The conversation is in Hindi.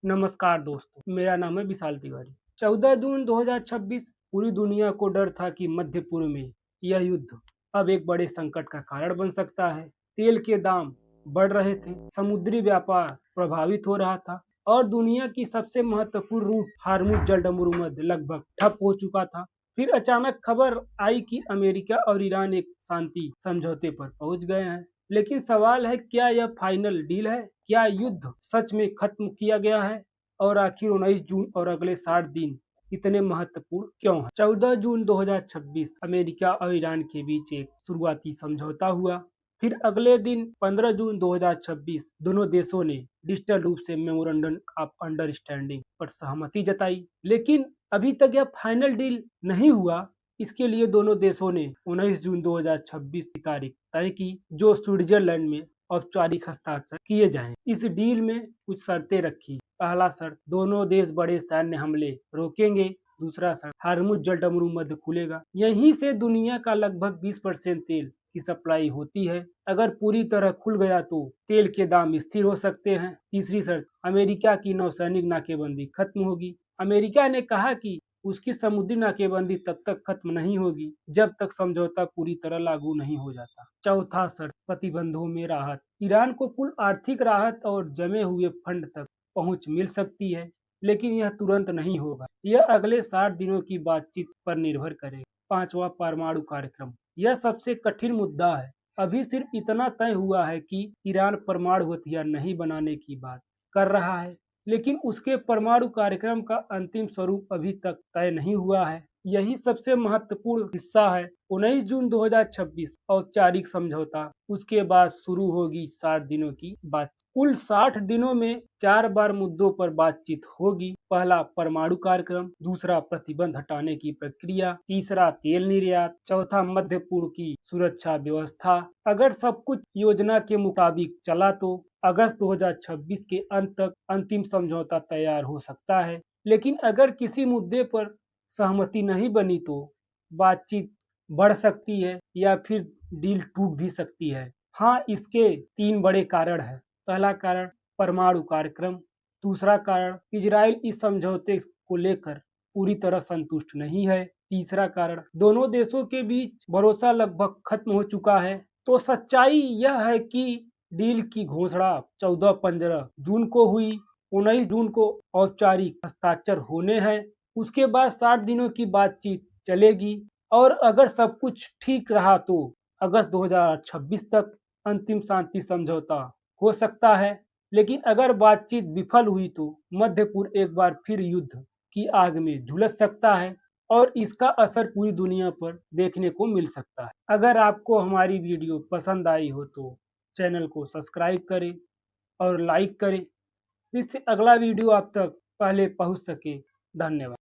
नमस्कार दोस्तों, मेरा नाम है विशाल तिवारी। 14 जून 2026 पूरी दुनिया को डर था कि मध्य पूर्व में यह युद्ध अब एक बड़े संकट का कारण बन सकता है। तेल के दाम बढ़ रहे थे, समुद्री व्यापार प्रभावित हो रहा था और दुनिया की सबसे महत्वपूर्ण रूट हार्मुज जलसंधि लगभग ठप हो चुका था। फिर अचानक खबर आई कि अमेरिका और ईरान एक शांति समझौते पर पहुंच गए हैं। लेकिन सवाल है, क्या यह फाइनल डील है? क्या युद्ध सच में खत्म किया गया है? और आखिर 19 जून और अगले 60 दिन इतने महत्वपूर्ण क्यों हैं? 14 जून 2026 अमेरिका और ईरान के बीच एक शुरुआती समझौता हुआ। फिर अगले दिन 15 जून 2026 दोनों देशों ने डिजिटल रूप से मेमोरेंडम ऑफ अंडरस्टैंडिंग पर सहमति जताई। लेकिन अभी तक यह फाइनल डील नहीं हुआ। इसके लिए दोनों देशों ने 19 जून 2026 की तारीख तय की, जो स्विट्जरलैंड में औपचारिक हस्ताक्षर किए जाएं। इस डील में कुछ शर्तें रखी। पहला शर्त, दोनों देश बड़े सैन्य हमले रोकेंगे। दूसरा शर्त, हार्मुज जलसंधि मध्य खुलेगा। यहीं से दुनिया का लगभग 20% तेल की सप्लाई होती है। अगर पूरी तरह खुल गया तो तेल के दाम स्थिर हो सकते हैं। तीसरी शर्त, अमेरिका की नौसैनिक नाकेबंदी खत्म होगी। अमेरिका ने कहा कि उसकी समुद्री नाकेबंदी तब तक खत्म नहीं होगी जब तक समझौता पूरी तरह लागू नहीं हो जाता। चौथा शर्त, प्रतिबंधों में राहत। ईरान को कुल आर्थिक राहत और जमे हुए फंड तक पहुंच मिल सकती है, लेकिन यह तुरंत नहीं होगा। यह अगले 60 दिनों की बातचीत पर निर्भर करेगा। पांचवा, परमाणु कार्यक्रम। यह सबसे कठिन मुद्दा है। अभी सिर्फ इतना तय हुआ है कि ईरान परमाणु हथियार नहीं बनाने की बात कर रहा है, लेकिन उसके परमाणु कार्यक्रम का अंतिम स्वरूप अभी तक तय नहीं हुआ है। यही सबसे महत्वपूर्ण हिस्सा है। 19 जून 2026 औपचारिक समझौता, उसके बाद शुरू होगी 60 दिनों की बातचीत। कुल 60 दिनों में 4 बार मुद्दों पर बातचीत होगी। पहला, परमाणु कार्यक्रम। दूसरा, प्रतिबंध हटाने की प्रक्रिया। तीसरा, तेल निर्यात। चौथा, मध्य पूर्व की सुरक्षा व्यवस्था। अगर सब कुछ योजना के मुताबिक चला तो अगस्त 2026 के अंत तक अंतिम समझौता तैयार हो सकता है। लेकिन अगर किसी मुद्दे पर सहमति नहीं बनी तो बातचीत बढ़ सकती है या फिर डील टूट भी सकती है। हाँ, इसके 3 बड़े कारण हैं। पहला कारण, परमाणु कार्यक्रम। दूसरा कारण, इजराइल इस समझौते को लेकर पूरी तरह संतुष्ट नहीं है। तीसरा कारण, दोनों देशों के बीच भरोसा लगभग खत्म हो चुका है। तो सच्चाई यह है कि डील की घोषणा 14-15 जून को हुई। 19 जून को औपचारिक हस्ताक्षर होने हैं। उसके बाद 60 दिनों की बातचीत चलेगी और अगर सब कुछ ठीक रहा तो अगस्त 2026 तक अंतिम शांति समझौता हो सकता है। लेकिन अगर बातचीत विफल हुई तो मध्य पूर्व एक बार फिर युद्ध की आग में झुलस सकता है और इसका असर पूरी दुनिया पर देखने को मिल सकता है। अगर आपको हमारी वीडियो पसंद आई हो तो चैनल को सब्सक्राइब करें और लाइक करें, जिससे अगला वीडियो आप तक पहले पहुंच सके। धन्यवाद।